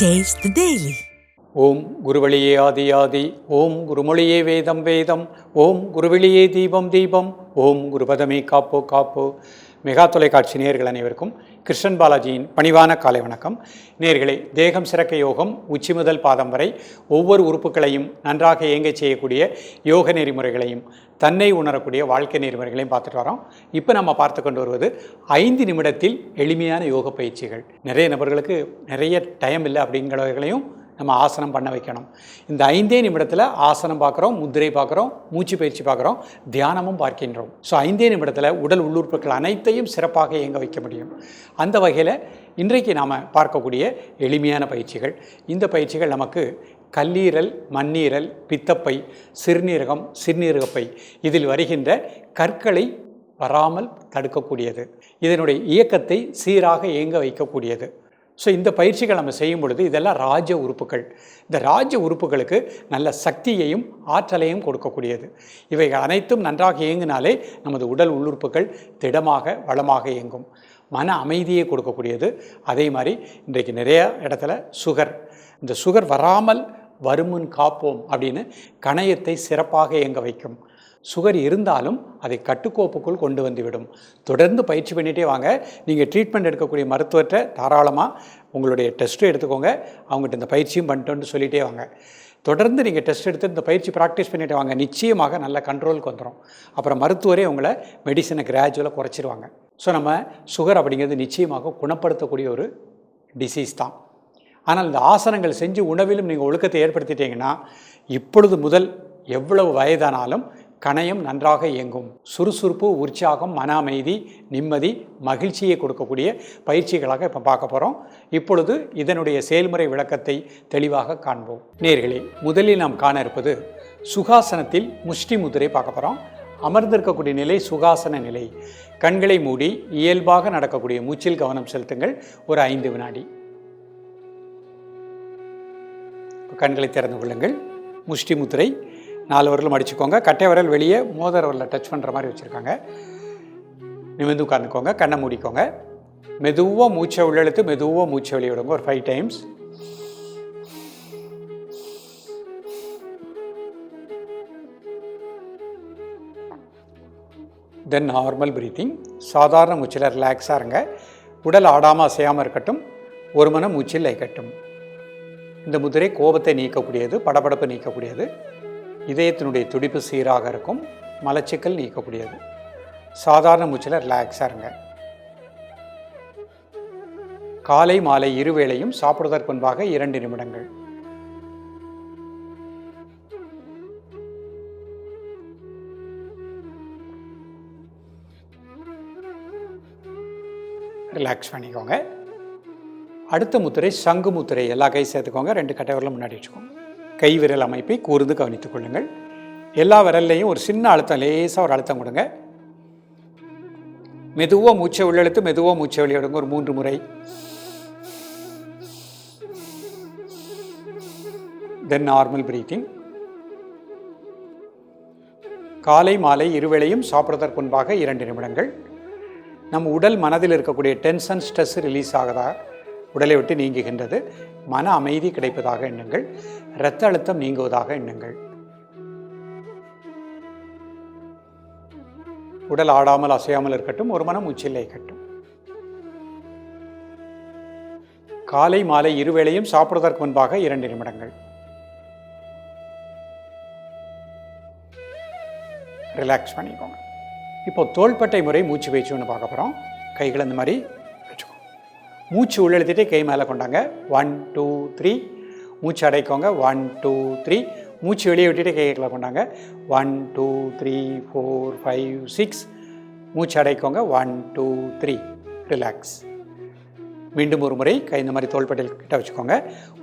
Taste the Daily. ஓம் குருவழியே ஆதி ஆதி, ஓம் குருமொழியே வேதம் வேதம், ஓம் குருவெளியே தீபம் தீபம், ஓம் குருபதமே காப்போ காப்போ. மெகா தொலைக்காட்சி நேயர்கள் அனைவருக்கும் கிருஷ்ணன் பாலாஜியின் பணிவான காலை வணக்கம். நேயர்களே, தேகம் சிறக்க யோகம் உச்சி முதல் பாதம் வரை ஒவ்வொரு உறுப்புகளையும் நன்றாக இயங்கச் செய்யக்கூடிய யோக நெறிமுறைகளையும் தன்னை உணரக்கூடிய வாழ்க்கை நெறிமுறைகளையும் பார்த்துட்டு வரோம். இப்போ நம்ம பார்த்து கொண்டு வருவது 5 நிமிடத்தில் எளிமையான யோக பயிற்சிகள். நிறைய நபர்களுக்கு நிறைய டைம் இல்லை அப்படிங்கிறவர்களையும் நம்ம ஆசனம் பண்ண வைக்கணும். இந்த 5 நிமிடத்தில் ஆசனம் பார்க்குறோம், முத்திரை பார்க்குறோம், மூச்சு பயிற்சி பார்க்குறோம், தியானமும் பார்க்கின்றோம். ஸோ 5 நிமிடத்தில் உடல் உள்ளுறுப்புகள் அனைத்தையும் சிறப்பாக இயங்க வைக்க முடியும். அந்த வகையில் இன்றைக்கு நாம் பார்க்கக்கூடிய எளிமையான பயிற்சிகள். இந்த பயிற்சிகள் நமக்கு கல்லீரல், மண்ணீரல், பித்தப்பை, சிறுநீரகம், சிறுநீரகப்பை இதில் வருகின்ற கற்களை வராமல் தடுக்கக்கூடியது. இதனுடைய இயக்கத்தை சீராக இயங்க வைக்கக்கூடியது. ஸோ இந்த பயிற்சிகள் நம்ம செய்யும் பொழுது இதெல்லாம் ராஜ உறுப்புகள். இந்த ராஜ உறுப்புகளுக்கு நல்ல சக்தியையும் ஆற்றலையும் கொடுக்கக்கூடியது. இவைகள் அனைத்தும் நன்றாக இயங்கினாலே நமது உடல் உள்ளுறுப்புகள் திடமாக வளமாக இயங்கும். மன அமைதியை கொடுக்கக்கூடியது. அதே மாதிரி இன்றைக்கு நிறைய இடத்துல சுகர், இந்த சுகர் வராமல் வருமுன் காப்போம் அப்படின்னு கணையத்தை சிறப்பாக இயங்க வைக்கும். சுகர் இருந்தாலும் அதை கட்டுக்கோப்புக்குள் கொண்டு வந்துவிடும். தொடர்ந்து பயிற்சி பண்ணிகிட்டே வாங்க. நீங்கள் ட்ரீட்மெண்ட் எடுக்கக்கூடிய மருத்துவர்கிட்ட தாராளமாக உங்களுடைய டெஸ்ட்டும் எடுத்துக்கோங்க. அவங்ககிட்ட இந்த பயிற்சியும் பண்ணிட்டோன்னு சொல்லிகிட்டே வாங்க. தொடர்ந்து நீங்கள் டெஸ்ட் எடுத்து இந்த பயிற்சி ப்ராக்டிஸ் பண்ணிட்டு வாங்க. நிச்சயமாக நல்ல கண்ட்ரோலுக்கு வந்துடும். அப்புறம் மருத்துவரே உங்களை மெடிசனை கிராஜுவலாக குறைச்சிருவாங்க. ஸோ நம்ம சுகர் அப்படிங்கிறது நிச்சயமாக குணப்படுத்தக்கூடிய ஒரு டிசீஸ் தான். ஆனால் இந்த ஆசனங்கள் செஞ்சு உணவிலும் நீங்கள் ஒழுக்கத்தை ஏற்படுத்திட்டீங்கன்னா இப்பொழுது முதல் எவ்வளவு வயதானாலும் கணையம் நன்றாக இயங்கும். சுறுசுறுப்பு, உற்சாகம், மன அமைதி, நிம்மதி, மகிழ்ச்சியை கொடுக்கக்கூடிய பயிற்சிகளாக இப்போ பார்க்க போகிறோம். இப்பொழுது இதனுடைய செயல்முறை விளக்கத்தை தெளிவாக காண்போம். நேயர்களே, முதலில் நாம் காண இருப்பது சுகாசனத்தில் முஷ்டி முதிரை பார்க்க போகிறோம். அமர்ந்திருக்கக்கூடிய நிலை சுகாசன நிலை. கண்களை மூடி இயல்பாக நடக்கக்கூடிய மூச்சில் கவனம் செலுத்துங்கள். ஒரு 5 வினாடி. கண்களை திறந்து கொள்ளுங்கள். முஷ்டி முத்திரை 4 விரலும் அடிச்சுக்கோங்க. கட்டை விரல் வெளியே மோதிர விரலில் டச் பண்ணுற மாதிரி வச்சுருக்காங்க. நிமிர்ந்து உட்கார்ந்துக்கோங்க. கண்ணை மூடிக்கோங்க. மெதுவாக மூச்சை உள்ளெழுத்து மெதுவாக மூச்சை வெளியே விடுங்க. ஒரு 5 டைம்ஸ். தென் நார்மல் பிரீத்திங். சாதாரண மூச்சில் ரிலாக்ஸாக இருங்க. உடல் ஆடாமல் அசையாமல் இருக்கட்டும். ஒரு மனம் மூச்சில் லயிக்கட்டும். இந்த முதிரை கோபத்தை நீக்கக்கூடியது, படபடப்பு நீக்கக்கூடியது, இதயத்தினுடைய துடிப்பு சீராக இருக்கும், மலச்சிக்கல் நீக்கக்கூடியது. சாதாரண மூச்சில் ரிலாக்ஸாக இருங்க. காலை மாலை இருவேளையும் சாப்பிடுவதற்கு முன்பாக 2 நிமிடங்கள். ரிலாக்ஸ் பண்ணிக்கோங்க. அடுத்த முத்திரை சங்கு முத்திரை. எல்லா கை சேர்த்துக்கோங்க. 2 கட்டை விரலும் முன்னாடி வச்சுக்கோங்க. கை விரல் அமைப்பை கூர்ந்து கவனித்துக் கொள்ளுங்கள். எல்லா விரல்லையும் ஒரு சின்ன அழுத்தம், லேசாக ஒரு அழுத்தம் கொடுங்க. மெதுவாக மூச்சை உள்ளெழுத்து மெதுவாக மூச்சை வெளியிடுங்க. ஒரு 3 முறை. தென் நார்மல் பிரீத்திங். காலை மாலை இருவேளையும் சாப்பிடுவதற்கு முன்பாக 2 நிமிடங்கள். நம் உடல் மனதில் இருக்கக்கூடிய டென்ஷன், ஸ்ட்ரெஸ் ரிலீஸ் ஆகுதா, உடலை விட்டு நீங்குகின்றது. மன அமைதி கிடைப்பதாக எண்ணுங்கள். இரத்த அழுத்தம் நீங்குவதாக எண்ணுங்கள். உடல் ஆடாமல் அசையாமல் இருக்கட்டும். ஒரு மனம் மூச்சில் லயிக்கட்டும். காலை மாலை இருவேளையும் சாப்பிடுவதற்கு முன்பாக 2 நிமிடங்கள். ரிலாக்ஸ் பண்ணிக்கோங்க. இப்போ தோள்பட்டை முறை மூச்சு பயிற்சி ஒன்று பார்க்க போகிறோம். கைகளை இந்த மாதிரி வச்சுக்கோங்க. மூச்சு உள்ளெழுத்திட்டே கை மேலே கொண்டாங்க. 1 2 3. மூச்சு அடைக்கோங்க. 1 2 3. மூச்சு வெளியே விட்டுட்டு கைகளை கொண்டாங்க. 1 2 3 4 5 6. மூச்சு அடைக்கோங்க. 1 2 3. ரிலாக்ஸ். மீண்டும் ஒரு முறை கை இந்த மாதிரி தோள்பட்டையில் கிட்ட வச்சுக்கோங்க.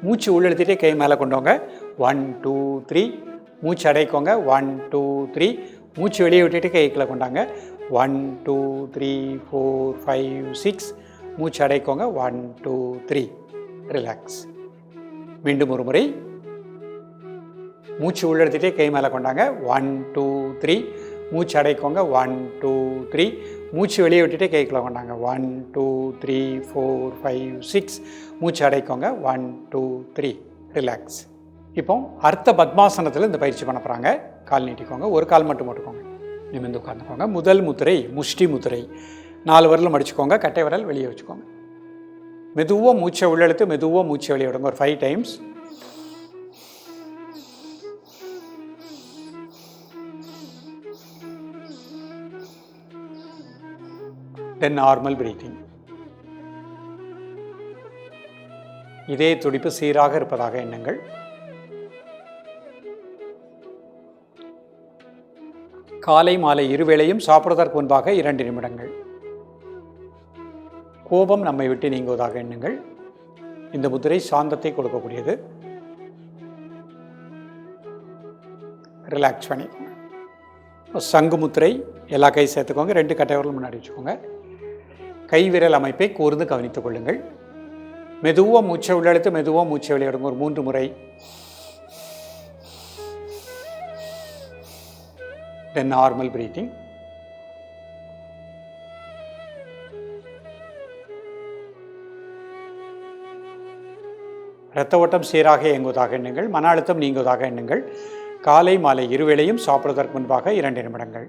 மூச்சு உள்ளெழுத்திட்டே கை மேலே கொண்டோங்க. 1 2 3. மூச்சு அடைக்கோங்க. 1 2 3. மூச்சு வெளியே விட்டுட்டு கைகளை கொண்டாங்க. 1 2 3 4 5 6. மூச்சு அடைக்கோங்க. 1 2 3. ரிலாக்ஸ். மீண்டும் ஒரு முறை மூச்சு உள்ளெடுத்துட்டே கை மேலே கொண்டாங்க. 1 2 3. மூச்சு அடைக்கோங்க. 1 2 3. மூச்சு வெளியே விட்டுட்டு கைக்குள்ள கொண்டாங்க. 1 2 3 4 5 6. மூச்சு அடைக்கோங்க. 1 2 3. ரிலாக்ஸ். இப்போ அர்த்த பத்மாசனத்தில் இந்த பயிற்சி பண்ண போகிறாங்க. கால் நீட்டிக்கோங்க. ஒரு கால் மட்டும் போட்டுக்கோங்க. நிமிர்ந்து உட்காந்துக்கோங்க. முதல் முத்திரை முஷ்டி முத்திரை. 4 விரலும் மடிச்சுக்கோங்க. கட்டை விரல் வெளியே வச்சுக்கோங்க. மெதுவாக மூச்சை உள்ளெழுத்து மெதுவாக மூச்சை வெளியே விடுங்க. ஒரு 5 டைம்ஸ். தென் நார்மல் பிரீத்திங். இதே துடிப்பு சீராக இருப்பதாக எண்ணுங்கள். காலை மாலை இருவேளையும் சாப்பிடுவதற்கு முன்பாக 2 நிமிடங்கள். கோபம் நம்மை விட்டு நீங்குவதாக எண்ணுங்கள். இந்த முத்திரை சாந்தத்தை கொடுக்கக்கூடியது. ரிலாக்ஸ் பண்ணிக்கோங்க. சங்கு முத்திரை. எல்லா கை சேர்த்துக்கோங்க. 2 கட்டை விரல் முன்னாடி வச்சுக்கோங்க. கை விரல் அமைப்பை கூர்ந்து கவனித்துக் கொள்ளுங்கள். மெதுவாக மூச்சை உள்ளெழுத்து மெதுவாக மூச்சை வெளியிடுங்க. ஒரு 3 முறை. தென் நார்மல் பிரீத்திங். இரத்த ஓட்டம் சீராக இயங்குவதாக எண்ணுங்கள். மன அழுத்தம் நீங்குவதாக எண்ணுங்கள். காலை மாலை இருவேளையும் சாப்பிடுவதற்கு முன்பாக 2 நிமிடங்கள்.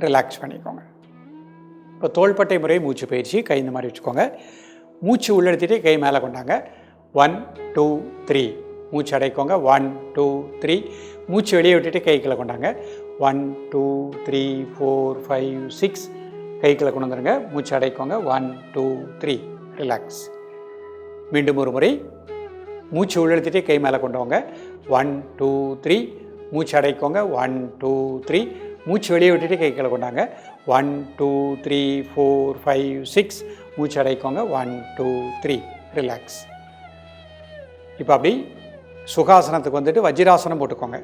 ரிலாக்ஸ் பண்ணிக்கோங்க. இப்போ தோள்பட்டை முறை மூச்சு பயிற்சி. கை இந்த மாதிரி வச்சுக்கோங்க. மூச்சு உள்ளெடுத்துட்டு கை மேலே கொண்டாங்க. 1 2 3. மூச்சு அடைக்கோங்க. 1 2 3. மூச்சு வெளியே விட்டுட்டு கைக்குள்ளே கொண்டாங்க. 1 2 3 4 5 6. கைக்குள்ளே கொண்டு வந்துடுங்க. மூச்சு அடைக்கோங்க. 1 2 3. ரிலாக்ஸ். மீண்டும் ஒரு முறை. மூச்சு உள்ளெடுத்துட்டு கை மேலே கொண்டு வாங்க. 1 2 3. மூச்சு அடைக்கோங்க. 1 2 3. மூச்சு வெளியே விட்டுட்டு கைக்குள்ளே கொண்டாங்க. 1 2 3 4 5 6. மூச்சு அடைக்கோங்க. 1 2 3. ரிலாக்ஸ். இப்போ அப்படி சுகாசனத்துக்கு வந்துட்டு வஜ்ராசனம் போட்டுக்கோங்க.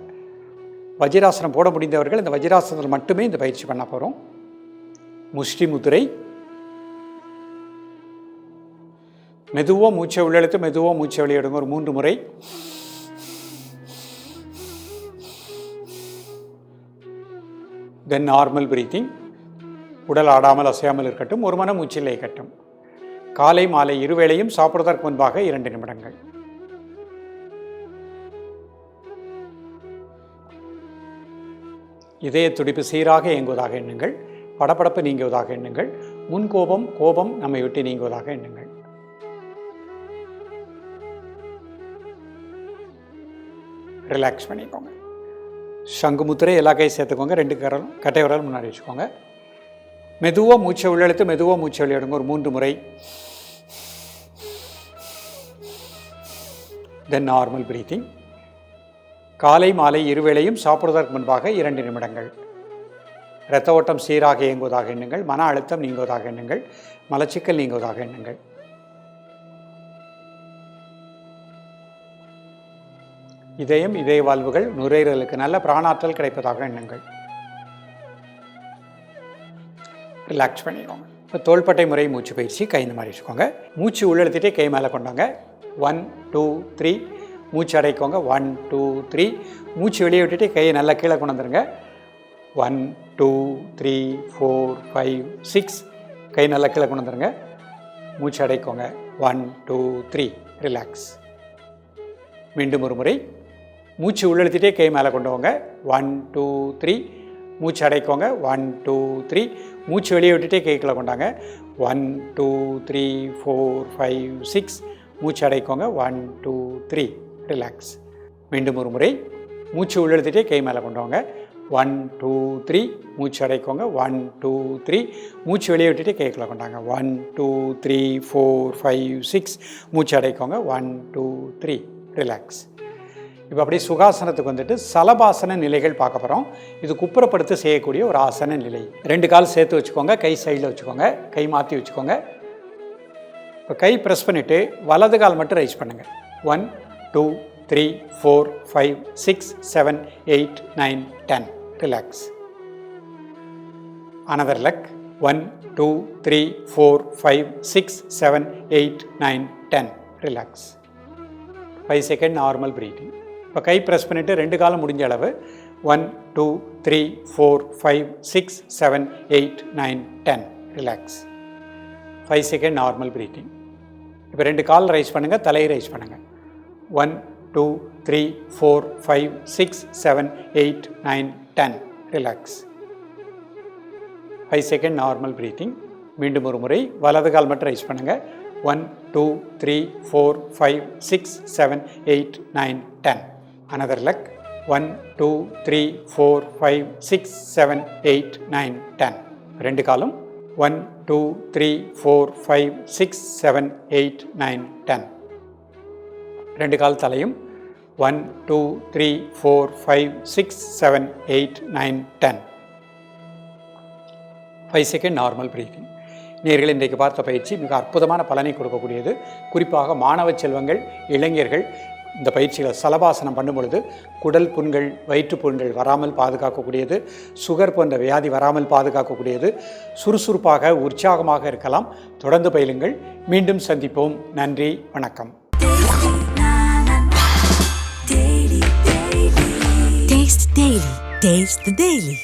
வஜ்ராசனம் போட முடிந்தவர்கள் இந்த வஜ்ராசனத்தில் மட்டுமே இந்த பயிற்சி பண்ண போகிறோம். முஷ்டி முத்திரை. மெதுவாக மூச்சை உள்ளெழுத்து மெதுவாக மூச்சை வெளியிடுங்க. ஒரு 3 முறை. தென் நார்மல் பிரீத்திங். உடல் ஆடாமல் அசையாமல் இருக்கட்டும். ஒரு மன மூச்சில் இயக்கட்டும். காலை மாலை இருவேளையும் சாப்பிடுவதற்கு முன்பாக 2 நிமிடங்கள். இதய துடிப்பு சீராக இயங்குவதாக எண்ணுங்கள். படபடப்பு நீங்குவதாக எண்ணுங்கள். முன்கோபம் கோபம் நம்மை விட்டு நீங்குவதாக எண்ணுங்கள். ரிலாக்ஸ் பண்ணிக்கோங்க. சங்கு முத்திரை. எல்லா கை சேர்த்துக்கோங்க. 2 கட்டை விரல் முன்னாடி வச்சுக்கோங்க. மெதுவாக மூச்சை உள்ளெழுத்து மெதுவாக மூச்சை வெளியிடுங்க. ஒரு 3 முறை. தென் நார்மல் பிரீத்திங். காலை மாலை இருவேளையும் சாப்பிடுவதற்கு முன்பாக 2 நிமிடங்கள். இரத்த ஓட்டம் சீராக இயங்குவதாக எண்ணுங்கள். மன அழுத்தம் நீங்குவதாக எண்ணுங்கள். மலச்சிக்கல் நீங்குவதாக எண்ணுங்கள். இதயம் இதய வாழ்வுகள் நுரையீரலுக்கு நல்ல பிராணாற்றல் கிடைப்பதாக எண்ணுங்கள். ரிலாக்ஸ் பண்ணிக்கோங்க. இப்போ தோள்பட்டை முறை மூச்சு பயிற்சி. கை இந்த மாதிரி வச்சுக்கோங்க. மூச்சு உள்ளெழுத்துட்டே கை மேலே கொண்டாங்க. 1 2 3. மூச்சு அடைக்கோங்க. 1 2 3. மூச்சு வெளியே விட்டுட்டு கையை நல்லா கீழே கொண்டு வந்துடுங்க. 1 2 3 4 5 6. கை நல்லா கீழே கொண்டு வந்துடுங்க. மூச்சு அடைக்கோங்க. 1 2 3. ரிலாக்ஸ். மீண்டும் ஒரு முறை. மூச்சு உள்ளெழுத்துட்டே கை மேலே கொண்டு வாங்க. 1 2 3. மூச்சு அடைக்கோங்க. 1 2 3. மூச்சு வெளியே விட்டுட்டே கைக்குள்ளே கொண்டாங்க. 1 2 3 4 5 6. மூச்சு அடைக்கோங்க. 1 2 3. ரிலாக்ஸ். மீண்டும் ஒரு முறை. மூச்சு உள்ளெழுத்துட்டே கை மேலே கொண்டு வாங்க. 1 2 3. மூச்சு அடைக்கோங்க. 1 2 3. மூச்சு வெளியே விட்டுட்டே கைக்குள்ளே கொண்டாங்க. 1 2 3 4 5 6. மூச்சு அடைக்கோங்க. 1 2 3. ரிலாக்ஸ். இப்போ அப்படியே சுகாசனத்துக்கு வந்துட்டு சலபாசன நிலைகள் பார்க்க போகிறோம். இது குப்புறப்படுத்த செய்யக்கூடிய ஒரு ஆசன நிலை. 2 கால் சேர்த்து வச்சுக்கோங்க. கை சைடில் வச்சுக்கோங்க. கை மாற்றி வச்சுக்கோங்க. இப்போ கை ப்ரெஸ் பண்ணிவிட்டு வலது கால் மட்டும் ரைஸ் பண்ணுங்கள். 1 2 3 4 5 6 7 8 9 10. Relax. Another leg. 1 2 3 4 5 6 7 8 9 10. Relax. 5 second normal breathing. இப்போ கை ப்ரெஸ் பண்ணிவிட்டு 2 காலம் முடிஞ்ச அளவு 1 2 3 4 5 6 7 8 9 10 ரிலாக்ஸ். 5 second normal breathing. இப்போ 2 கால் ரைஸ் பண்ணுங்கள், தலையை ரைஸ் பண்ணுங்கள். 1 2 3 4 5 6 7 8 9 10 ரிலாக்ஸ். 5 second normal breathing. மீண்டும் ஒரு முறை வலது கால் மட்டும் ரைஸ் பண்ணுங்கள். 1 2 3 4 5 6 7 8 9 10. Another leg. 1 2 3 4 5 6 7 8 9 10. 2 காலும் 1 2 3 4 5 6 7 8 9 10. 2 கால் தலையும் 1 2 3 4 5 6 7 8 9 10. 5 செகண்ட் நார்மல் ப்ரீத்திங். நேயர்கள், இன்றைக்கு பார்த்த பயிற்சி மிக அற்புதமான பலனை கொடுக்கக்கூடியது. குறிப்பாக மாணவ செல்வங்கள், இளைஞர்கள் இந்த பயிற்சிகளை சலபாசனம் பண்ணும் பொழுது குடல் புண்கள், வயிற்றுப்புண்கள் வராமல் பாதுகாக்கக்கூடியது, சுகர் போன்ற வியாதி வராமல் பாதுகாக்கக்கூடியது, சுறுசுறுப்பாக உற்சாகமாக இருக்கலாம். தொடர்ந்து பயிலுங்கள். மீண்டும் சந்திப்போம். நன்றி, வணக்கம். Taste the Daily.